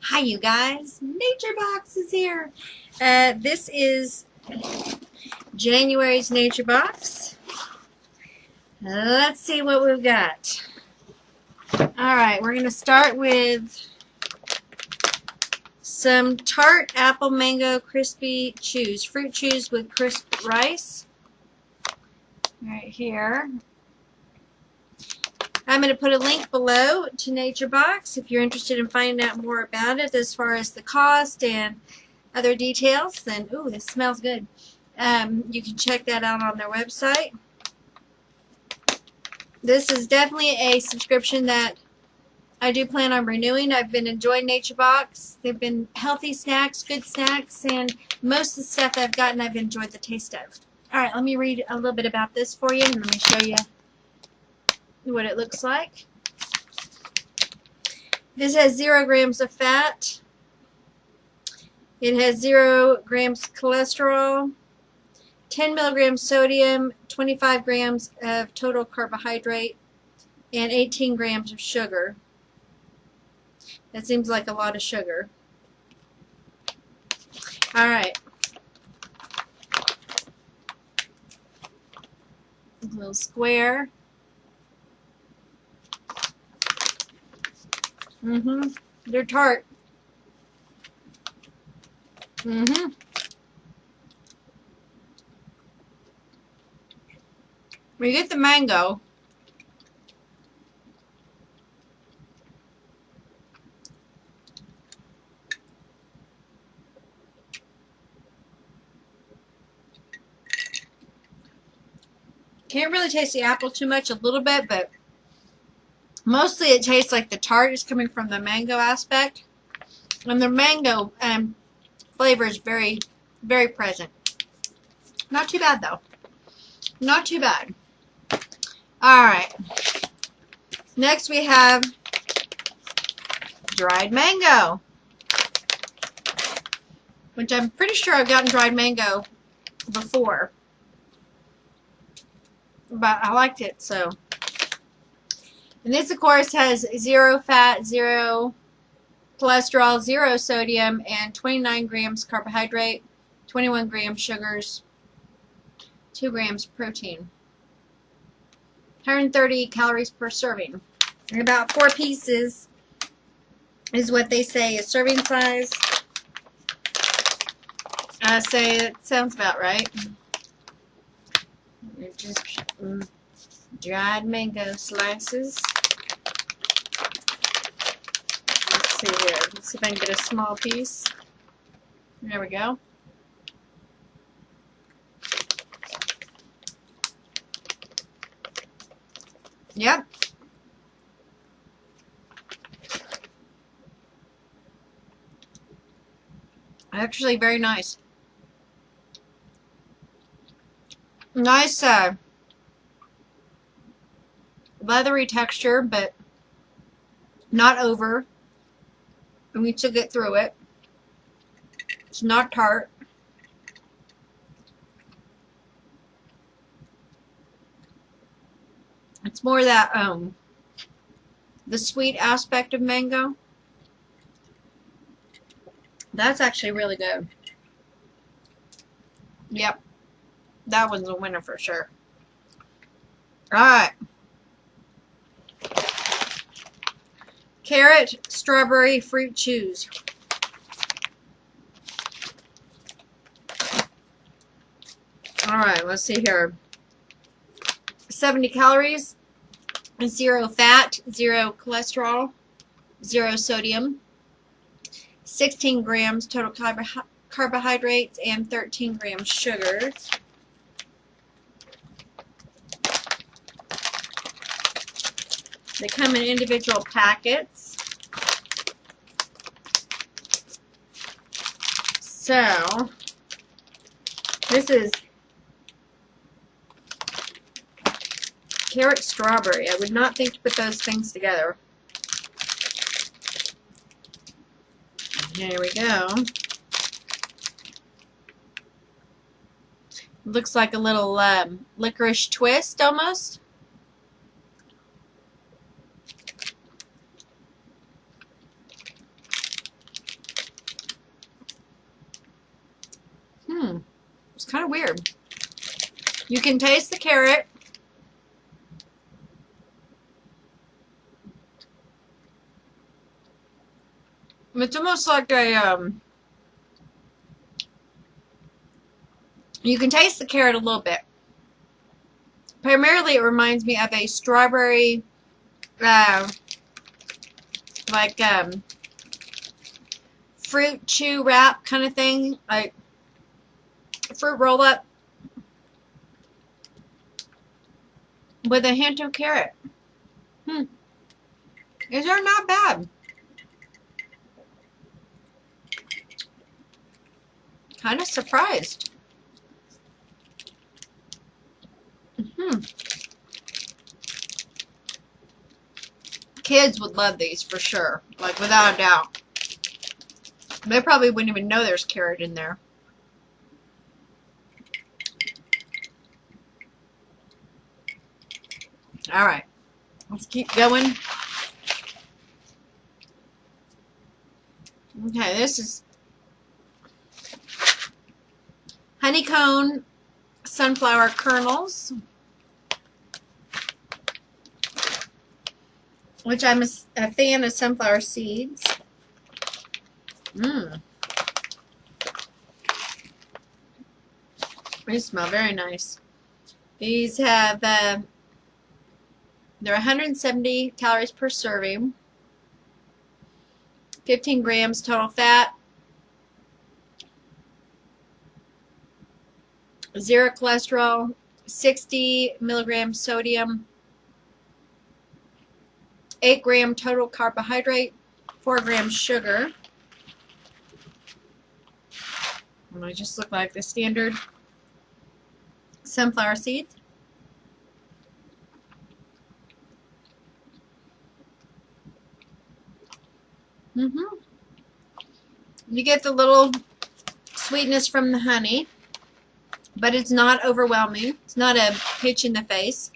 Hi you guys, Naturebox is here. This is January's Naturebox. Let's see what we've got. Alright, we're going to start with some tart apple mango crispy chews. Fruit chews with crisp rice. Right here. I'm going to put a link below to Naturebox if you're interested in finding out more about it as far as the cost and other details. Then, ooh, this smells good. You can check that out on their website. This is definitely a subscription that I do plan on renewing. I've been enjoying Naturebox. They've been healthy snacks, good snacks, and most of the stuff I've gotten I've enjoyed the taste of. Alright, let me read a little bit about this for you and let me show you what it looks like. This has 0 grams of fat. It has 0 grams cholesterol, 10 milligrams sodium, 25 grams of total carbohydrate, and 18 grams of sugar. That seems like a lot of sugar. Alright. A little square. They're tart. When you get the mango, can't really taste the apple too much, a little bit, but mostly it tastes like the tart is coming from the mango aspect. And the mango flavor is very, very present. Not too bad, though. Not too bad. Alright. Next we have dried mango. Which I'm pretty sure I've gotten dried mango before. But I liked it, so. And this, of course, has 0 fat, 0 cholesterol, 0 sodium, and 29 grams carbohydrate, 21 grams sugars, 2 grams protein. 130 calories per serving. And about 4 pieces is what they say is serving size. I say it sounds about right. Just dried mango slices. Let's see here. Let's see if I can get a small piece. There we go. Yep. Actually, very nice. Nice leathery texture, but not over. And we still get through it. It's not tart. It's more that the sweet aspect of mango. That's actually really good. Yep. That one's a winner for sure. Alright. Carrot, strawberry, fruit chews. Alright, let's see here. 70 calories, 0 fat, 0 cholesterol, 0 sodium, 16 grams total carbohydrates, and 13 grams sugar. They come in individual packets. So, this is carrot strawberry. I would not think to put those things together. Here we go. Looks like a little licorice twist almost. kind of weird. You can taste the carrot. It's almost like a, you can taste the carrot a little bit. Primarily, it reminds me of a strawberry, fruit chew wrap kind of thing, like fruit roll up with a hint of carrot. These are not bad. Kind of surprised. Kids would love these for sure, like without a doubt. They probably wouldn't even know there's carrot in there. Alright, let's keep going. Okay, this is honeycomb sunflower kernels, which I'm a fan of sunflower seeds. They smell very nice. These have, they're 170 calories per serving, 15 grams total fat, 0 cholesterol, 60 milligrams sodium, 8 gram total carbohydrate, 4 grams sugar. And they just look like the standard sunflower seeds. You get the little sweetness from the honey, but it's not overwhelming. It's not a pitch in the face.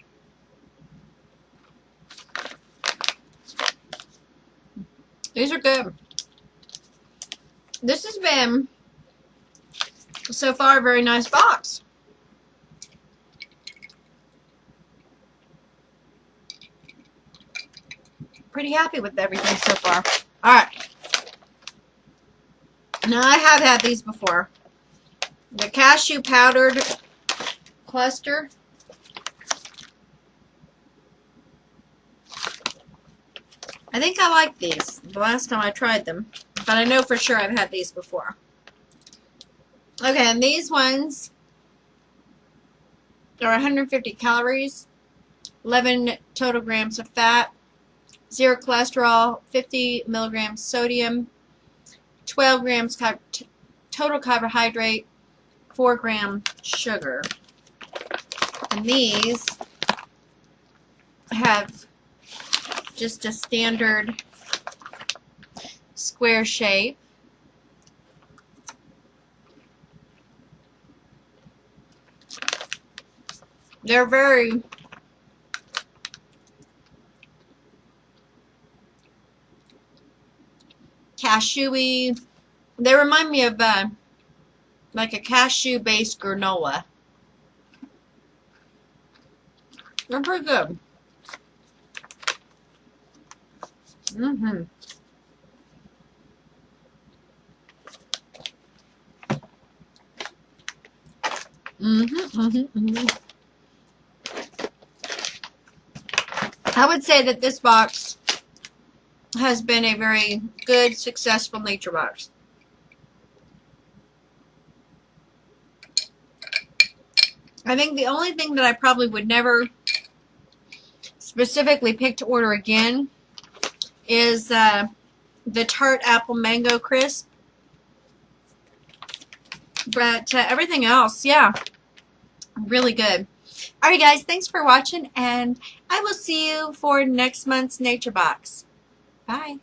These are good. This has been, so far, a very nice box. Pretty happy with everything so far. Alright. Now, I have had these before. The cashew powdered cluster. I think I like these the last time I tried them, but I know for sure I've had these before. Okay, and these ones are 150 calories, 11 total grams of fat, 0 cholesterol, 50 milligrams sodium, 12 grams total carbohydrate, 4 gram sugar. And these have just a standard square shape. They're very cashewy. They remind me of like a cashew-based granola. They're pretty good. I would say that this box has been a very good, successful Naturebox. I think the only thing that I probably would never specifically pick to order again is the Tart Apple Mango Crisp. But everything else, yeah, really good. Alright guys, thanks for watching, and I will see you for next month's Naturebox. Bye.